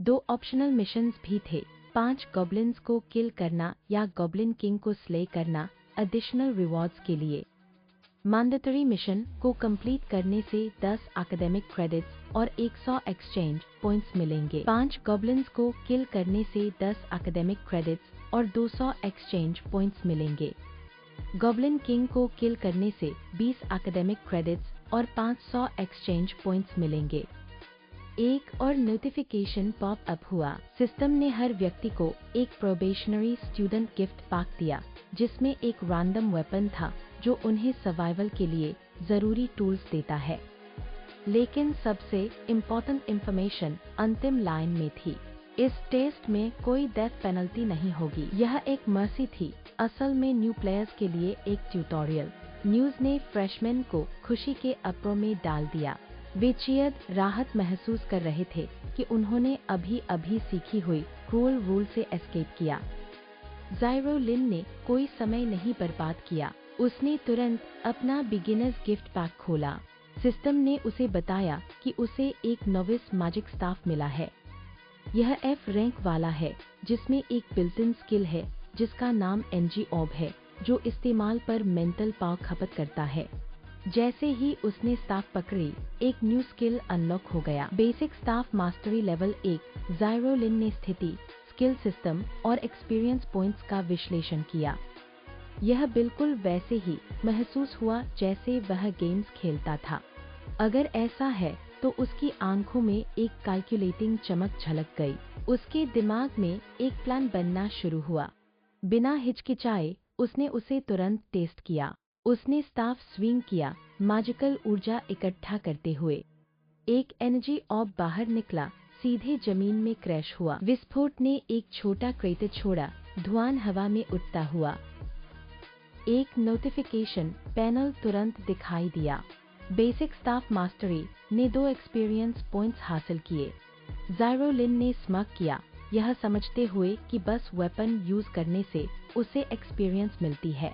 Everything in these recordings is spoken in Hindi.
2 ऑप्शनल मिशंस भी थे, 5 गॉब्लिन्स को किल करना या गॉब्लिन किंग को स्ले करना एडिशनल रिवॉर्ड्स के लिए। मैंडेटरी मिशन को कंप्लीट करने से 10 एकेडमिक क्रेडिट्स और 100 एक्सचेंज पॉइंट्स मिलेंगे। 5 गॉब्लिन्स को किल करने से 10 एकेडमिक क्रेडिट्स और 200 एक्सचेंज पॉइंट्स मिलेंगे। गॉब्लिन किंग को किल करने से 20 एकेडमिक क्रेडिट्स और 500 एक्सचेंज पॉइंट्स मिलेंगे। एक और नोटिफिकेशन पॉप अप हुआ। सिस्टम ने हर व्यक्ति को एक प्रोबेशनरी स्टूडेंट गिफ्ट पैक दिया, जिसमें एक रैंडम वेपन था जो उन्हें सर्वाइवल के लिए जरूरी टूल्स देता है। लेकिन सबसे इम्पोर्टेंट इंफॉर्मेशन अंतिम लाइन में थी। इस टेस्ट में कोई डेथ पेनल्टी नहीं होगी। यह एक मर्सी थी, असल में न्यू प्लेयर्स के लिए एक ट्यूटोरियल। न्यूज ने फ्रेशमैन को खुशी के अप्रों में डाल दिया। वे चियद राहत महसूस कर रहे थे कि उन्होंने अभी सीखी हुई क्रूअल रूल से एस्केप किया। ज़ाइरो लिन ने कोई समय नहीं बर्बाद किया। उसने तुरंत अपना बिगिनर्स गिफ्ट पैक खोला। सिस्टम ने उसे बताया कि उसे एक नोविस मैजिक स्टाफ मिला है। यह F रैंक वाला है, जिसमें एक बिल्ट इन स्किल है जिसका नाम एनर्जी ऑर्ब है, जो इस्तेमाल पर मेंटल पावर खपत करता है। जैसे ही उसने स्टाफ पकड़ी, एक न्यू स्किल अनलॉक हो गया। Basic staff mastery level 1। ज़ाइरो लिन ने स्थिति, स्किल सिस्टम और एक्सपीरियंस पॉइंट्स का विश्लेषण किया। यह बिल्कुल वैसे ही महसूस हुआ जैसे वह गेम्स खेलता था। अगर ऐसा है तो उसकी आंखों में एक कैलकुलेटिंग चमक झलक गई। उसके दिमाग में एक प्लान बनना शुरू हुआ। बिना हिचकिचाए उसने उसे तुरंत टेस्ट किया। उसने स्टाफ स्विंग किया, मैजिकल ऊर्जा इकट्ठा करते हुए। एक एनर्जी ऑर्ब बाहर निकला, सीधे जमीन में क्रैश हुआ। विस्फोट ने एक छोटा क्रेटर छोड़ा, धुआं हवा में उड़ता हुआ। एक नोटिफिकेशन पैनल तुरंत दिखाई दिया। बेसिक स्टाफ मास्टरी ने 2 एक्सपीरियंस पॉइंट्स हासिल किए। ज़ाइरो लिन ने स्मग किया, यह समझते हुए कि बस वेपन यूज करने से उसे एक्सपीरियंस मिलती है।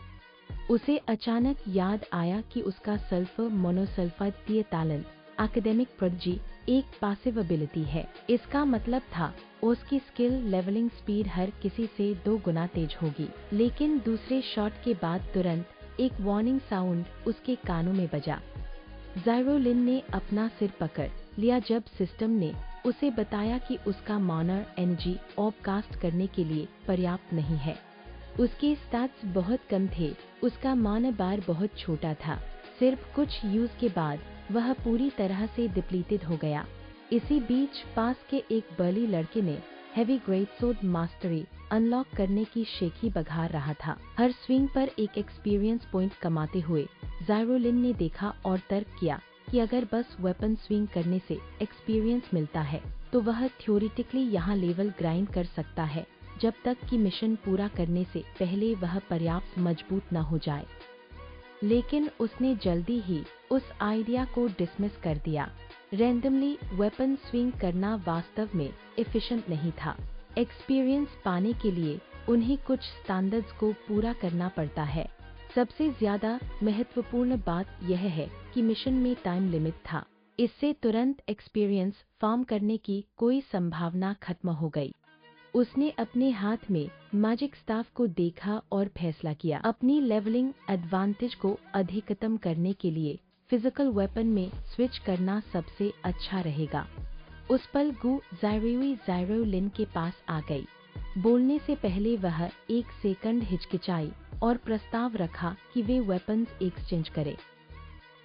उसे अचानक याद आया कि उसका सल्फर मोनोसल्फाइड टैलेंट एकेडमिक प्रोडिजी एक पैसिव एबिलिटी है। इसका मतलब था उसकी स्किल लेवलिंग स्पीड हर किसी से 2 गुना तेज होगी। लेकिन दूसरे शॉट के बाद तुरंत एक वार्निंग साउंड उसके कानों में बजा। ज़ाइरो लिन ने अपना सिर पकड़ लिया जब सिस्टम ने उसे बताया कि उसका मानर एनर्जी ऑर्ब कास्ट करने के लिए पर्याप्त नहीं है। उसके स्टैट्स बहुत कम थे, उसका मानर बार बहुत छोटा था। सिर्फ कुछ यूज के बाद वह पूरी तरह से डिप्लीटेड हो गया। इसी बीच पास के एक बर्ली लड़के ने हेवी ग्रेड सोड मास्टरी अनलॉक करने की शेखी बघार रहा था। हर स्विंग पर एक एक्सपीरियंस पॉइंट कमाते हुए ज़ाइरो लिन ने देखा और तर्क किया कि अगर बस वेपन स्विंग करने से एक्सपीरियंस मिलता है तो वह थ्योरेटिकली यहाँ लेवल ग्राइंड कर सकता है, जब तक कि मिशन पूरा करने से पहले वह पर्याप्त मजबूत न हो जाए। लेकिन उसने जल्दी ही उस आइडिया को डिसमिस कर दिया। रैंडमली वेपन स्विंग करना वास्तव में एफिशिएंट नहीं था। एक्सपीरियंस पाने के लिए उन्हें कुछ स्टैंडर्ड्स को पूरा करना पड़ता है। सबसे ज्यादा महत्वपूर्ण बात यह है कि मिशन में टाइम लिमिट था। इससे तुरंत एक्सपीरियंस फार्म करने की कोई संभावना खत्म हो गई। उसने अपने हाथ में मैजिक स्टाफ को देखा और फैसला किया, अपनी लेवलिंग एडवांटेज को अधिकतम करने के लिए फिजिकल वेपन में स्विच करना सबसे अच्छा रहेगा। उस पल गु ज़ाइरो लिन के पास आ गई। बोलने से पहले वह एक सेकंड हिचकिचाई और प्रस्ताव रखा कि वे वेपन्स एक्सचेंज करें।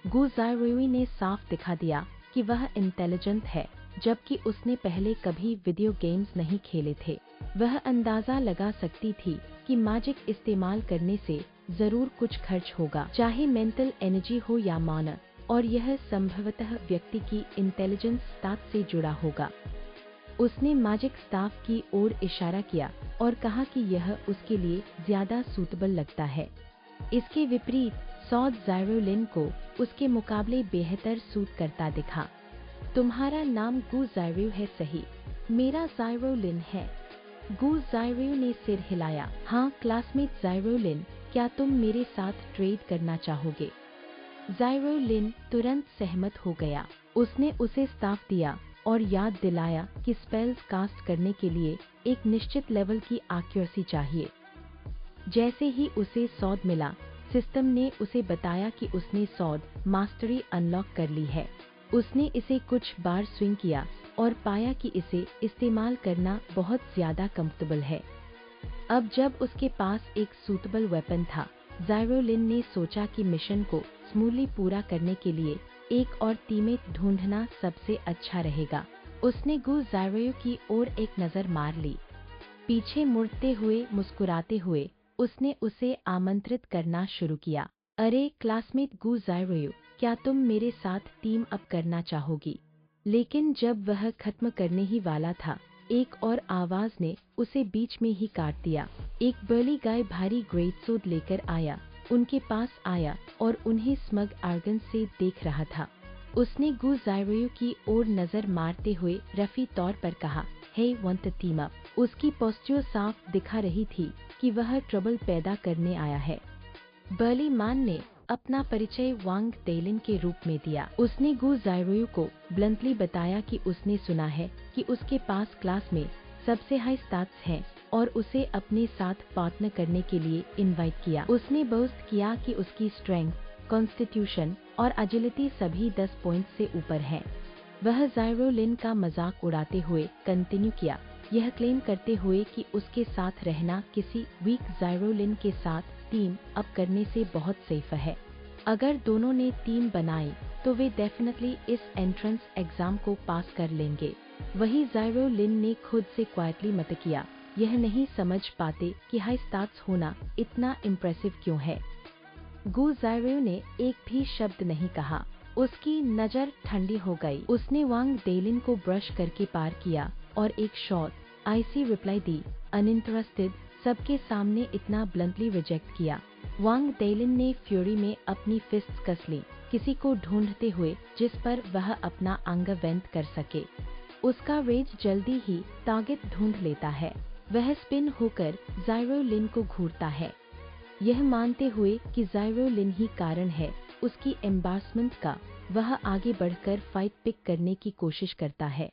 गु ज़ाइरो ने साफ दिखा दिया कि वह इंटेलिजेंट है, जबकि उसने पहले कभी वीडियो गेम्स नहीं खेले थे। वह अंदाजा लगा सकती थी कि मैजिक इस्तेमाल करने से जरूर कुछ खर्च होगा, चाहे मेंटल एनर्जी हो या माना, और यह संभवतः व्यक्ति की इंटेलिजेंस स्टाफ से जुड़ा होगा। उसने मैजिक स्टाफ की ओर इशारा किया और कहा कि यह उसके लिए ज्यादा सूटेबल लगता है। इसके विपरीत सॉड ज़ाइरो लिन को उसके मुकाबले बेहतर सूट करता दिखा। तुम्हारा नाम गु ज़ाइरो है सही? मेरा ज़ाइरो लिन है। गु ज़ाइरो ने सिर हिलाया। हाँ क्लासमेट ज़ाइरो लिन, क्या तुम मेरे साथ ट्रेड करना चाहोगे? ज़ाइरो लिन तुरंत सहमत हो गया। उसने उसे स्टाफ दिया और याद दिलाया कि स्पेल्स कास्ट करने के लिए एक निश्चित लेवल की एक्यूरेसी चाहिए। जैसे ही उसे सॉर्ड मिला, सिस्टम ने उसे बताया कि उसने सॉर्ड मास्टरी अनलॉक कर ली है। उसने इसे कुछ बार स्विंग किया और पाया कि इसे इस्तेमाल करना बहुत ज्यादा कंफर्टेबल है। अब जब उसके पास एक सूटेबल वेपन था, ज़ायरो लिन ने सोचा कि मिशन को स्मूथली पूरा करने के लिए एक और टीममेट ढूंढना सबसे अच्छा रहेगा। उसने गू ज़ायरो की ओर एक नज़र मार ली। पीछे मुड़ते हुए मुस्कुराते हुए उसने उसे आमंत्रित करना शुरू किया। अरे क्लासमेट गू ज़ायरो, क्या तुम मेरे साथ टीम अप करना चाहोगी? लेकिन जब वह खत्म करने ही वाला था, एक और आवाज ने उसे बीच में ही काट दिया। एक बर्ली गाय भारी ग्रेटसोड लेकर आया, उनके पास आया और उन्हें स्मग आर्गन से देख रहा था। उसने गू ज़ायरो की ओर नजर मारते हुए रफी तौर पर कहा, हे वांट टू टीम अप? उसकी पोस्चर साफ दिखा रही थी कि वह ट्रबल पैदा करने आया है। बर्ली मैन ने अपना परिचय वांग टेलिन के रूप में दिया। उसने गू ज़ायरो को ब्लंटली बताया कि उसने सुना है कि उसके पास क्लास में सबसे हाई स्टैट्स हैं और उसे अपने साथ पार्टनर करने के लिए इनवाइट किया। उसने बोस्ट किया कि उसकी स्ट्रेंथ, कॉन्स्टिट्यूशन और एजिलिटी सभी 10 पॉइंट से ऊपर है। वह ज़ायरो लिन का मजाक उड़ाते हुए कंटिन्यू किया, यह क्लेम करते हुए कि उसके साथ रहना किसी वीक ज़ायरो लिन के साथ टीम अप करने से बहुत सेफ है। अगर दोनों ने टीम बनाई तो वे डेफिनेटली इस एंट्रेंस एग्जाम को पास कर लेंगे। वही ज़ायरो लिन ने खुद से क्वाइटली मत किया, यह नहीं समझ पाते कि हाई स्टैट्स होना इतना इम्प्रेसिव क्यों है। गू ज़ायरो ने एक भी शब्द नहीं कहा। उसकी नजर ठंडी हो गई। उसने वांग टेलिन को ब्रश करके पार किया और एक शॉर्ट आईसी रिप्लाई दी, अनइंटरेस्टेड। सबके सामने इतना ब्लंटली रिजेक्ट किया। वांग टेलिन ने फ्यूरी में अपनी फिस्ट्स कस ली, किसी को ढूंढते हुए जिस पर वह अपना एंगर वेंट कर सके। उसका रेज जल्दी ही टारगेट ढूंढ लेता है। वह स्पिन होकर ज़ायरो लिन को घूरता है, यह मानते हुए कि ज़ायरो लिन ही कारण है उसकी एम्बारसमेंट का। वह आगे बढ़कर फाइट पिक करने की कोशिश करता है।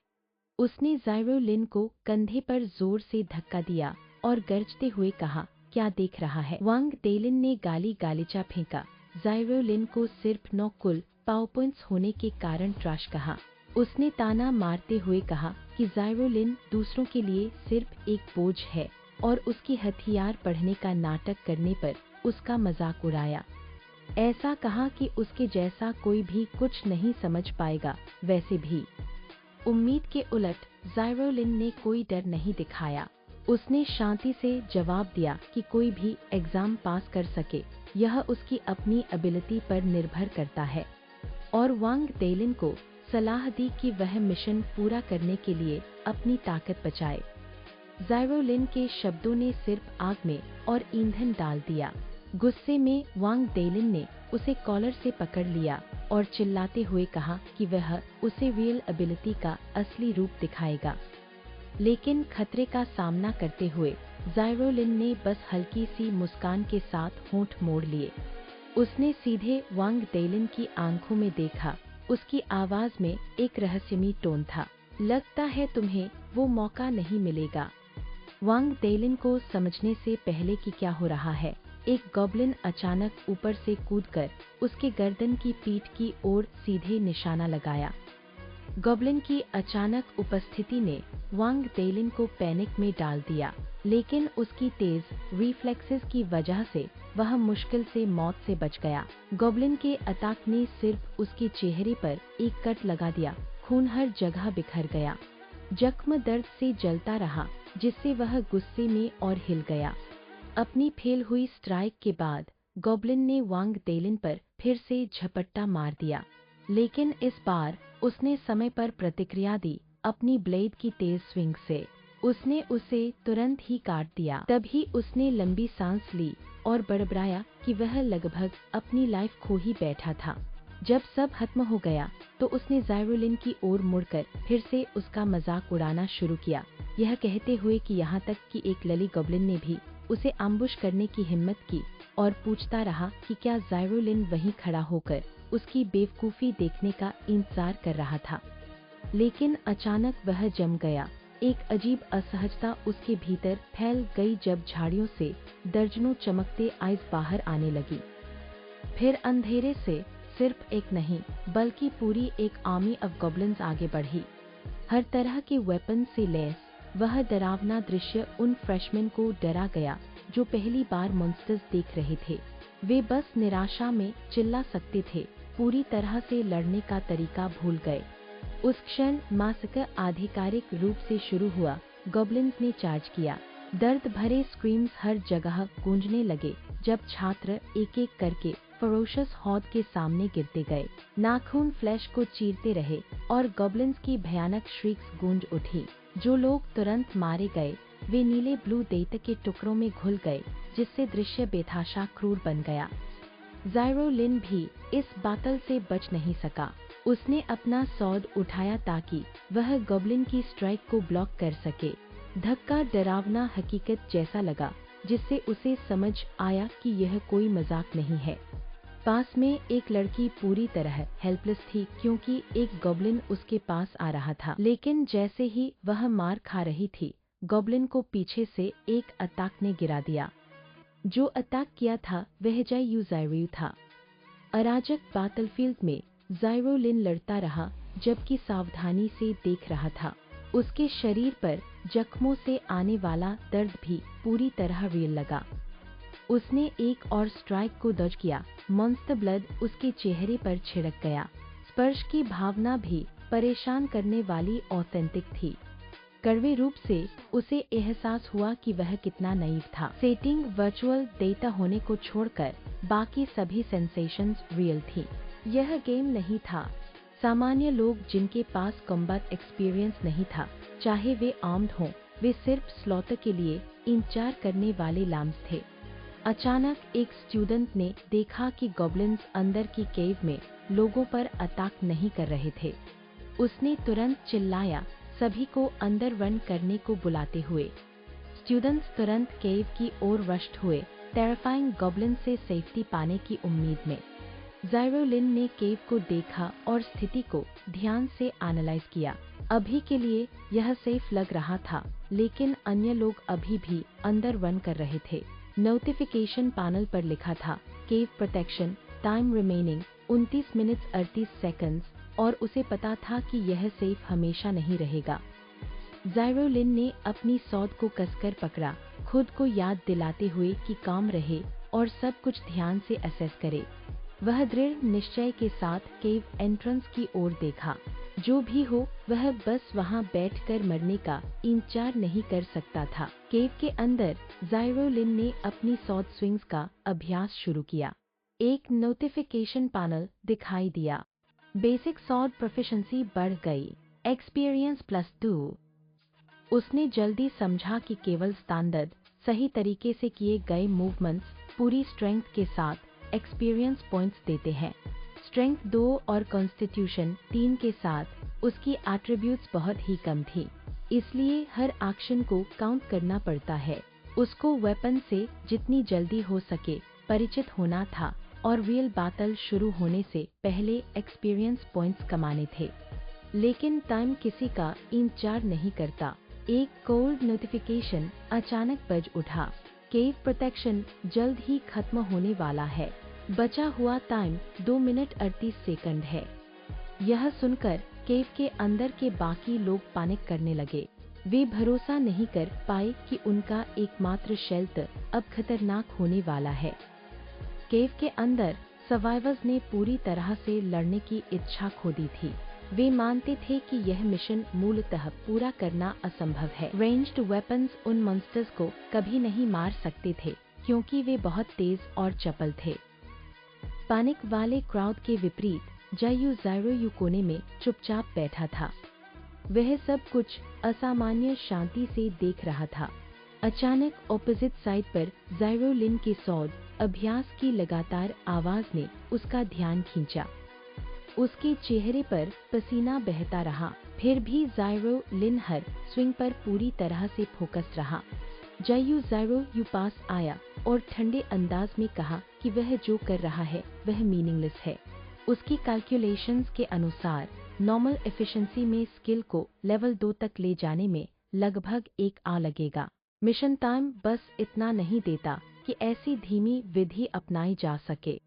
उसने ज़ायरो लिन को कंधे पर जोर से धक्का दिया और गरजते हुए कहा, क्या देख रहा है? वांग टेलिन ने गाली गालीचा फेंका। ज़ायरो लिन को सिर्फ 9 कुल पावर पॉइंट्स होने के कारण ट्रैश कहा। उसने ताना मारते हुए कहा कि ज़ायरो लिन दूसरों के लिए सिर्फ एक बोझ है और उसकी हथियार पढ़ने का नाटक करने पर उसका मजाक उड़ाया। ऐसा कहा कि उसके जैसा कोई भी कुछ नहीं समझ पाएगा। वैसे भी उम्मीद के उलट ज़ायरो लिन ने कोई डर नहीं दिखाया। उसने शांति से जवाब दिया कि कोई भी एग्जाम पास कर सके, यह उसकी अपनी एबिलिटी पर निर्भर करता है, और वांग टेलिन को सलाह दी कि वह मिशन पूरा करने के लिए अपनी ताकत बचाए। ज़ायरो लिन के शब्दों ने सिर्फ आग में और ईंधन डाल दिया। गुस्से में वांग टेलिन ने उसे कॉलर से पकड़ लिया और चिल्लाते हुए कहा कि वह उसे रियल एबिलिटी का असली रूप दिखाएगा। लेकिन खतरे का सामना करते हुए ज़ायरो लिन ने बस हल्की सी मुस्कान के साथ होंठ मोड़ लिए। उसने सीधे वांग टेलिन की आंखों में देखा। उसकी आवाज में एक रहस्यमयी टोन था, लगता है तुम्हें वो मौका नहीं मिलेगा। वांग टेलिन को समझने से पहले कि क्या हो रहा है, एक गॉब्लिन अचानक ऊपर से कूदकर उसके गर्दन की पीठ की ओर सीधे निशाना लगाया। गॉब्लिन की अचानक उपस्थिति ने वांग टेलिन को पैनिक में डाल दिया, लेकिन उसकी तेज रिफ्लेक्सेस की वजह से वह मुश्किल से मौत से बच गया। गॉब्लिन के अटैक ने सिर्फ उसके चेहरे पर एक कट लगा दिया, खून हर जगह बिखर गया। जख्म दर्द से जलता रहा, जिससे वह गुस्से में और हिल गया। अपनी फेल हुई स्ट्राइक के बाद गॉब्लिन ने वांग टेलिन पर फिर से झपट्टा मार दिया, लेकिन इस बार उसने समय पर प्रतिक्रिया दी। अपनी ब्लेड की तेज स्विंग से उसने उसे तुरंत ही काट दिया। तभी उसने लंबी सांस ली और बड़बड़ाया कि वह लगभग अपनी लाइफ खो ही बैठा था। जब सब खत्म हो गया तो उसने ज़ायरो लिन की ओर मुड़कर फिर से उसका मजाक उड़ाना शुरू किया, यह कहते हुए कि यहाँ तक कि एक लली गॉब्लिन ने भी उसे एम्बुश करने की हिम्मत की और पूछता रहा कि क्या ज़ायरो लिन वहीं खड़ा होकर उसकी बेवकूफ़ी देखने का इंतजार कर रहा था। लेकिन अचानक वह जम गया। एक अजीब असहजता उसके भीतर फैल गई जब झाड़ियों से दर्जनों चमकते आइस बाहर आने लगी। फिर अंधेरे से सिर्फ एक नहीं बल्कि पूरी एक आर्मी ऑफ गॉब्लिन्स आगे बढ़ी, हर तरह के वेपन से लैस। वह डरावना दृश्य उन फ्रेशमैन को डरा गया जो पहली बार मॉन्स्टर्स देख रहे थे। वे बस निराशा में चिल्ला सकते थे, पूरी तरह से लड़ने का तरीका भूल गए। उस क्षण मासकर आधिकारिक रूप से शुरू हुआ। गॉब्लिन्स ने चार्ज किया। दर्द भरे स्क्रीम्स हर जगह गूंजने लगे जब छात्र एक एक करके फरोशस हौद के सामने गिरते गए। नाखून फ्लैश को चीरते रहे और गॉब्लिन्स की भयानक श्रीक्स गूंज उठी। जो लोग तुरंत मारे गए वे नीले ब्लू दैत्य के टुकड़ों में घुल गए, जिससे दृश्य बेतहाशा क्रूर बन गया। ज़ाइरो लिन भी इस बातल से बच नहीं सका। उसने अपना सॉर्ड उठाया ताकि वह गॉब्लिन की स्ट्राइक को ब्लॉक कर सके। धक्का डरावना हकीकत जैसा लगा, जिससे उसे समझ आया कि यह कोई मजाक नहीं है। पास में एक लड़की पूरी तरह हेल्पलेस थी क्योंकि एक गॉब्लिन उसके पास आ रहा था। लेकिन जैसे ही वह मार खा रही थी, गॉब्लिन को पीछे से एक अटैक ने गिरा दिया। जो अटैक किया था वह ज़ाइरो था। अराजक बैटलफील्ड में ज़ाइरो लिन लड़ता रहा जबकि सावधानी से देख रहा था। उसके शरीर पर जख्मों से आने वाला दर्द भी पूरी तरह रियल लगा। उसने एक और स्ट्राइक को डॉज किया। मॉन्स्टर ब्लड उसके चेहरे पर छिड़क गया। स्पर्श की भावना भी परेशान करने वाली ऑथेंटिक थी। कड़वे रूप से उसे एहसास हुआ कि वह कितना नाइव था। सेटिंग वर्चुअल डेटा होने को छोड़कर बाकी सभी सेंसेशंस रियल थी। यह गेम नहीं था। सामान्य लोग जिनके पास कॉम्बैट एक्सपीरियंस नहीं था, चाहे वे आर्म्ड हों, वे सिर्फ स्लॉटर के लिए इंतजार करने वाले लाम्स थे। अचानक एक स्टूडेंट ने देखा कि गॉब्लिन्स अंदर की केव में लोगों पर अटैक नहीं कर रहे थे। उसने तुरंत चिल्लाया, सभी को अंदर रन करने को बुलाते हुए। स्टूडेंट्स तुरंत केव की ओर रश्ड हुए, टेरिफाइंग गॉब्लिन से सेफ्टी पाने की उम्मीद में। ज़ाइरो लिन ने केव को देखा और स्थिति को ध्यान से एनालाइज किया। अभी के लिए यह सेफ लग रहा था, लेकिन अन्य लोग अभी भी अंदर रन कर रहे थे। नोटिफिकेशन पैनल पर लिखा था, cave protection, time remaining 29 minute 38 seconds, और उसे पता था कि यह सेफ हमेशा नहीं रहेगा। ज़ाइरो लिन ने अपनी सॉर्ड को कसकर पकड़ा, खुद को याद दिलाते हुए कि काम रहे और सब कुछ ध्यान से असेस करे। वह दृढ़ निश्चय के साथ केव एंट्रेंस की ओर देखा। जो भी हो, वह बस वहां बैठकर मरने का इंतजार नहीं कर सकता था। केव के अंदर ज़ाइरो लिन ने अपनी सॉर्ड स्विंग्स का अभ्यास शुरू किया। एक नोटिफिकेशन पैनल दिखाई दिया। बेसिक सॉर्ड प्रोफिशिएंसी बढ़ गई, एक्सपीरियंस +2। उसने जल्दी समझा कि केवल स्टैंडर्ड सही तरीके से किए गए मूवमेंट्स पूरी स्ट्रेंथ के साथ एक्सपीरियंस पॉइंट्स देते हैं। स्ट्रेंथ 2 और कॉन्स्टिट्यूशन 3 के साथ उसकी एट्रीब्यूट्स बहुत ही कम थी, इसलिए हर एक्शन को काउंट करना पड़ता है। उसको वेपन से जितनी जल्दी हो सके परिचित होना था और रियल बैटल शुरू होने से पहले एक्सपीरियंस पॉइंट्स कमाने थे। लेकिन टाइम किसी का इंतजार नहीं करता। एक कोल्ड नोटिफिकेशन अचानक बज उठा। केव प्रोटेक्शन जल्द ही खत्म होने वाला है। बचा हुआ टाइम 2 मिनट 38 सेकंड है। यह सुनकर केव के अंदर के बाकी लोग पैनिक करने लगे। वे भरोसा नहीं कर पाए कि उनका एकमात्र शेल्टर अब खतरनाक होने वाला है। केव के अंदर सर्वाइवर्स ने पूरी तरह से लड़ने की इच्छा खो दी थी। वे मानते थे कि यह मिशन मूलतः पूरा करना असंभव है। रेंज्ड वेपन्स उन मॉन्स्टर्स को कभी नहीं मार सकते थे क्योंकि वे बहुत तेज और चपल थे। पैनिक वाले क्राउड के विपरीत ज़ाइरो कोने में चुपचाप बैठा था। वह सब कुछ असामान्य शांति से देख रहा था। अचानक ऑपोजिट साइड पर ज़ाइरो लिन के सॉर्ड अभ्यास की लगातार आवाज ने उसका ध्यान खींचा। उसके चेहरे पर पसीना बहता रहा, फिर भी ज़ाइरो लिन हर स्विंग पर पूरी तरह से फोकस रहा। ज़ाइरो पास आया और ठंडे अंदाज में कहा कि वह जो कर रहा है वह मीनिंगलेस है। उसकी कैलकुलेशंस के अनुसार नॉर्मल एफिशिएंसी में स्किल को लेवल 2 तक ले जाने में लगभग 1 लगेगा। मिशन टाइम बस इतना नहीं देता कि ऐसी धीमी विधि अपनाई जा सके।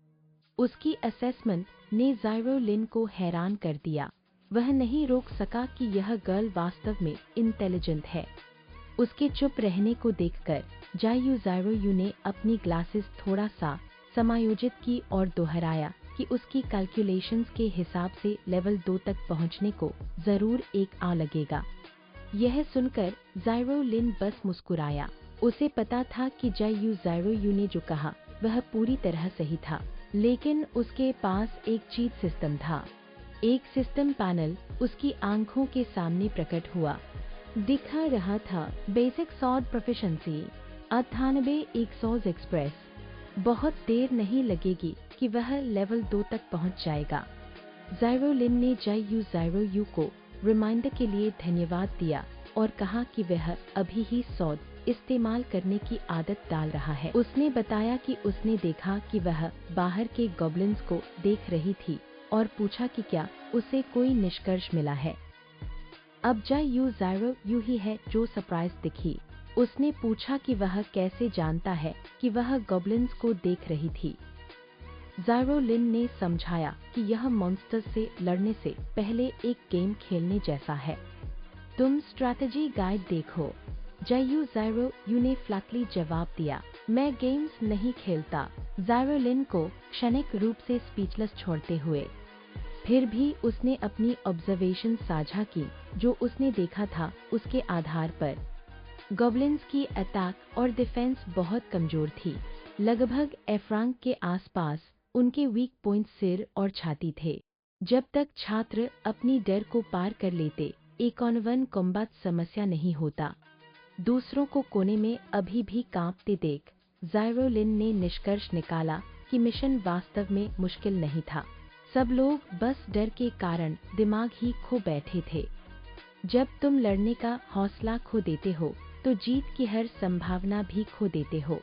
उसकी असेसमेंट ने ज़ाइरो लिन को हैरान कर दिया। वह नहीं रोक सका कि यह गर्ल वास्तव में इंटेलिजेंट है। उसके चुप रहने को देखकर ज़ाइरो यू ने अपनी ग्लासेस थोड़ा सा समायोजित की और दोहराया कि उसकी कैलकुलेशंस के हिसाब से लेवल 2 तक पहुंचने को जरूर 1 लगेगा। यह सुनकर ज़ाइरो लिन बस मुस्कुराया। उसे पता था कि ज़ाइरो यू ने जो कहा वह पूरी तरह सही था, लेकिन उसके पास एक चीट सिस्टम था। एक सिस्टम पैनल उसकी आंखों के सामने प्रकट हुआ। दिखा रहा था बेसिक सॉर्ड प्रोफिशिएंसी 98 एक्सप्रेस। बहुत देर नहीं लगेगी कि वह लेवल 2 तक पहुंच जाएगा। ज़ाइरो लिन ने ज़ाइरो यू को रिमाइंडर के लिए धन्यवाद दिया और कहा कि वह अभी ही सॉर्ड इस्तेमाल करने की आदत डाल रहा है। उसने बताया कि उसने देखा कि वह बाहर के गॉब्लिन्स को देख रही थी और पूछा कि क्या उसे कोई निष्कर्ष मिला है। अब ज़ाइरो यू ही है जो सरप्राइज दिखी। उसने पूछा कि वह कैसे जानता है कि वह गॉब्लिन्स को देख रही थी। ज़ाइरो लिन ने समझाया कि यह मॉन्स्टर से लड़ने से पहले एक गेम खेलने जैसा है। तुम स्ट्रैटेजी गाइड देखो। ज़ाइरो यू ने फ्लैटली जवाब दिया, मैं गेम्स नहीं खेलता। ज़ाइरो लिन को क्षणिक रूप से स्पीचलेस छोड़ते हुए। फिर भी उसने अपनी ऑब्जर्वेशन साझा की जो उसने देखा था। उसके आधार पर गॉब्लिन्स की अटैक और डिफेंस बहुत कमजोर थी। लगभग एफ रैंक के आसपास उनके वीक पॉइंट सिर और छाती थे। जब तक छात्र अपनी डर को पार कर लेते, एक ऑन वन कॉम्बैट समस्या नहीं होता। दूसरों को कोने में अभी भी कांपते देख ज़ाइरो लिन ने निष्कर्ष निकाला कि मिशन वास्तव में मुश्किल नहीं था। सब लोग बस डर के कारण दिमाग ही खो बैठे थे। जब तुम लड़ने का हौसला खो देते हो तो जीत की हर संभावना भी खो देते हो।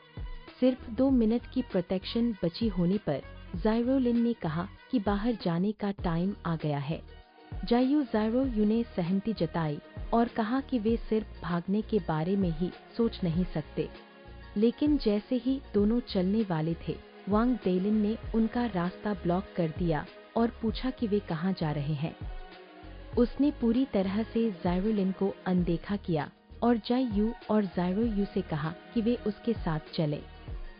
सिर्फ 2 मिनट की प्रोटेक्शन बची होने पर ज़ाइरो लिन ने कहा कि बाहर जाने का टाइम आ गया है। ज़ाइरो यू ने सहमति जताई और कहा कि वे सिर्फ भागने के बारे में ही सोच नहीं सकते। लेकिन जैसे ही दोनों चलने वाले थे, वांग डेलिन ने उनका रास्ता ब्लॉक कर दिया और पूछा कि वे कहाँ जा रहे हैं। उसने पूरी तरह से ज़ाइरो लिन को अनदेखा किया और ज़ाइरो यू से कहा कि वे उसके साथ चले।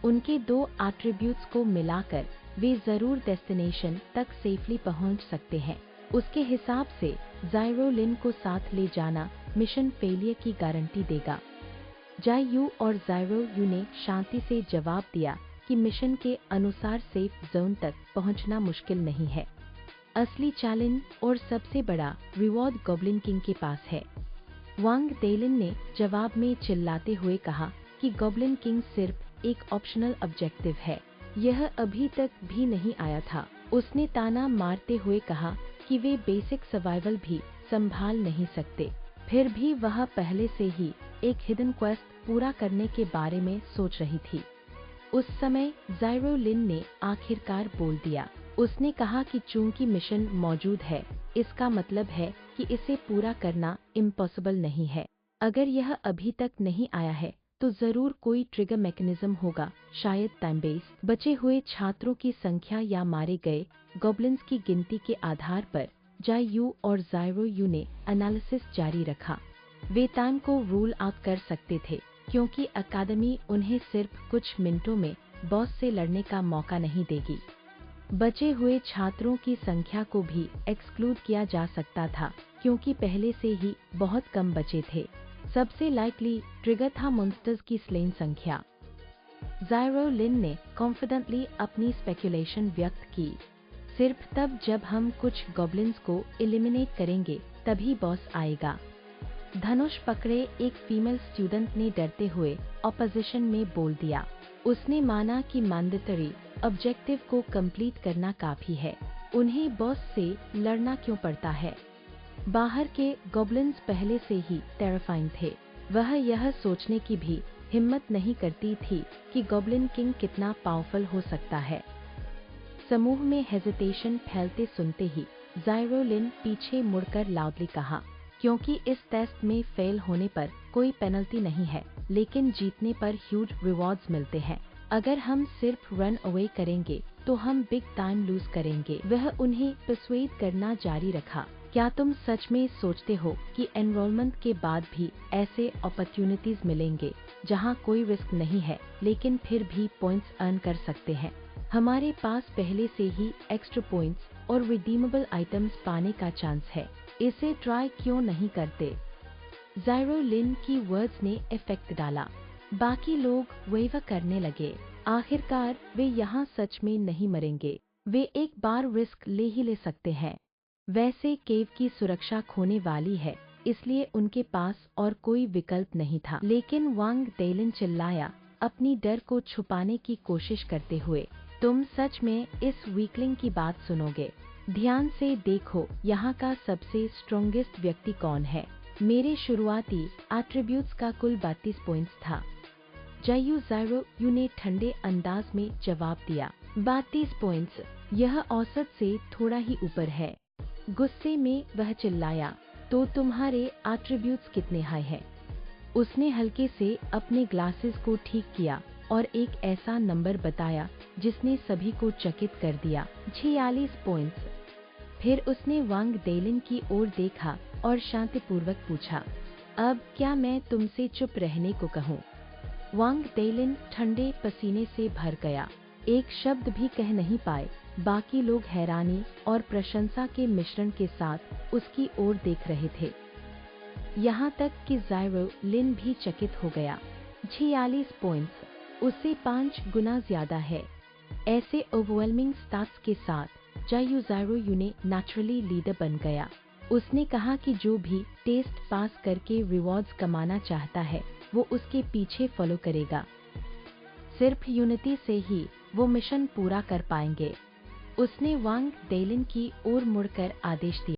उनके 2 एट्रीब्यूट्स को मिलाकर वे जरूर डेस्टिनेशन तक सेफली पहुंच सकते हैं। उसके हिसाब से ज़ाइरो लिन को साथ ले जाना मिशन फेलियर की गारंटी देगा। ज़ाइरो यू ने शांति से जवाब दिया कि मिशन के अनुसार सेफ जोन तक पहुंचना मुश्किल नहीं है। असली चैलेंज और सबसे बड़ा रिवॉर्ड गॉब्लिन किंग के पास है। वांग डेलिन ने जवाब में चिल्लाते हुए कहा कि गॉब्लिन किंग सिर्फ एक ऑप्शनल ऑब्जेक्टिव है। यह अभी तक भी नहीं आया था। उसने ताना मारते हुए कहा कि वे बेसिक सर्वाइवल भी संभाल नहीं सकते। फिर भी वह पहले से ही एक हिडन क्वेस्ट पूरा करने के बारे में सोच रही थी। उस समय ज़ाइरो लिन ने आखिरकार बोल दिया। उसने कहा कि चूंकि मिशन मौजूद है, इसका मतलब है कि इसे पूरा करना इम्पॉसिबल नहीं है। अगर यह अभी तक नहीं आया है तो जरूर कोई ट्रिगर मैकेनिज्म होगा, शायद टाइम बेस। बचे हुए छात्रों की संख्या या मारे गए गॉब्लिन्स की गिनती के आधार पर ज़ाइरो यू ने एनालिसिस जारी रखा। वे टाइम को रूल आउट कर सकते थे क्योंकि अकादमी उन्हें सिर्फ कुछ मिनटों में बॉस से लड़ने का मौका नहीं देगी। बचे हुए छात्रों की संख्या को भी एक्सक्लूड किया जा सकता था क्योंकि पहले से ही बहुत कम बचे थे। सबसे लाइकली ट्रिगर था मॉन्स्टर्स की स्लेन संख्या। ज़ाइरो लिन ने कॉन्फिडेंटली अपनी स्पेकुलेशन व्यक्त की। सिर्फ तब जब हम कुछ गॉब्लिन्स को एलिमिनेट करेंगे तभी बॉस आएगा। धनुष पकड़े एक फीमेल स्टूडेंट ने डरते हुए ऑपोजिशन में बोल दिया। उसने माना कि मैंडेटरी ऑब्जेक्टिव को कंप्लीट करना काफी है। उन्हें बॉस से लड़ना क्यों पड़ता है? बाहर के गॉब्लिन्स पहले से ही टेरिफाइंग थे। वह यह सोचने की भी हिम्मत नहीं करती थी कि गॉब्लिन किंग कितना पावरफुल हो सकता है। समूह में हेजिटेशन फैलते सुनते ही ज़ाइरो लिन पीछे मुड़कर लाउडली कहा, क्योंकि इस टेस्ट में फेल होने पर कोई पेनल्टी नहीं है, लेकिन जीतने पर ह्यूज रिवॉर्ड्स मिलते हैं। अगर हम सिर्फ रन अवे करेंगे तो हम बिग टाइम लूज करेंगे। वह उन्हें पर्सुएड करना जारी रखा, क्या तुम सच में सोचते हो कि एनरोलमेंट के बाद भी ऐसे अपॉर्चुनिटीज मिलेंगे जहां कोई रिस्क नहीं है लेकिन फिर भी पॉइंट्स अर्न कर सकते हैं? हमारे पास पहले से ही एक्स्ट्रा पॉइंट्स और रिडीमेबल आइटम्स पाने का चांस है, इसे ट्राई क्यों नहीं करते? ज़ाइरो लिन की वर्ड्स ने इफेक्ट डाला। बाकी लोग वेव करने लगे। आखिरकार वे यहाँ सच में नहीं मरेंगे। वे एक बार रिस्क ले ही सकते हैं। वैसे केव की सुरक्षा खोने वाली है, इसलिए उनके पास और कोई विकल्प नहीं था। लेकिन वांग डेलिन चिल्लाया, अपनी डर को छुपाने की कोशिश करते हुए, तुम सच में इस वीकलिंग की बात सुनोगे? ध्यान से देखो, यहाँ का सबसे स्ट्रॉन्गेस्ट व्यक्ति कौन है? मेरे शुरुआती एट्रीब्यूट्स का कुल 32 पॉइंट्स था। जायू ज़ाइरो यू ने ठंडे अंदाज में जवाब दिया, 32 पॉइंट्स, यह औसत से थोड़ा ही ऊपर है। गुस्से में वह चिल्लाया, तो तुम्हारे एट्रीब्यूट्स कितने हाई हैं? उसने हल्के से अपने ग्लासेस को ठीक किया और एक ऐसा नंबर बताया जिसने सभी को चकित कर दिया, 46 पॉइंट्स। फिर उसने वांग डेलिन की ओर देखा और शांतिपूर्वक पूछा, अब क्या मैं तुमसे चुप रहने को कहूँ? वांग डेलिन ठंडे पसीने से भर गया, एक शब्द भी कह नहीं पाए। बाकी लोग हैरानी और प्रशंसा के मिश्रण के साथ उसकी ओर देख रहे थे, यहाँ तक कि ज़ाइरो लिन भी चकित हो गया। 46 पॉइंट्स, उससे 5 गुना ज्यादा है। ऐसे ओवरवेलमिंग स्टाट्स के साथ जायू ज़ाइरो यू ने नेचुरली लीडर बन गया। उसने कहा कि जो भी टेस्ट पास करके रिवॉर्ड्स कमाना चाहता है वो उसके पीछे फॉलो करेगा। सिर्फ यूनिटी से ही वो मिशन पूरा कर पाएंगे। उसने वांग डेलिन की ओर मुड़कर आदेश दिया।